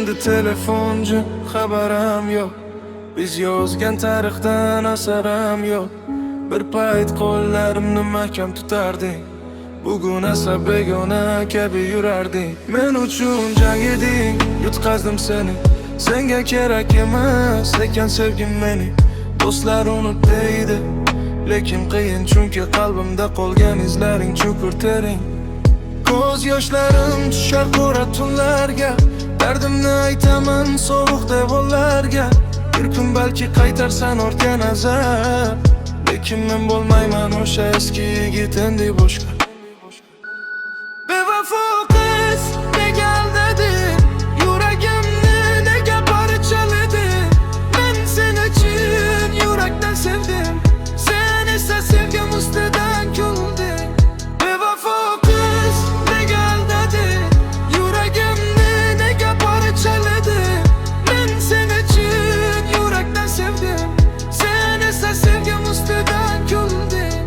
endi telefonchi xabaram yo'q. Biz yozgan tarixdan asaram yo'q. Bir payt qo'llarimni mahkam tutarding, bugun esa begona kabi yurarding. Men uchun jang eding, yutqazdim seni. Senga kerak emas ekan sevgim meni. Do'stlar unut deydi, lekin qiyin, chunki qalbimda qolgan izlaring chuqur tering. Ko'z yoshlarim tushar qora tunlarga, dardimni aytaman sovuq devorlarga. Bir kun balki qaytarsan ortga nazar, lekin men bo'lmayman o'sha eski yigit endi boshqa. Bevafo qiz nega aldading, yuragimni nega parchalading? Men seni chin yurakdan sevdim, sen esa sevgim ustidan kulding. Bevafo qiz nega aldading, yuragimni nega parchalading? Men seni chin yurakdan sevdim, sen esa sevgim ustidan kulding.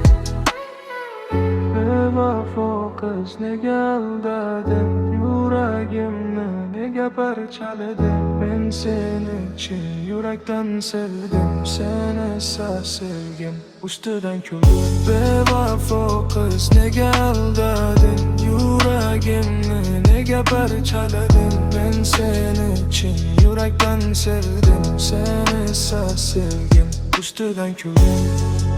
Bevafo qiz nega aldading, yuragimni nega parchalading? Men seni chin yurakdan sevdim, sen esa sevgim ustidan kulding. Bevafo qiz nega aldading, yuragimni nega parchalading? Men seni chin yurakdan sevdim, sen esa sevgim ustidan kulding.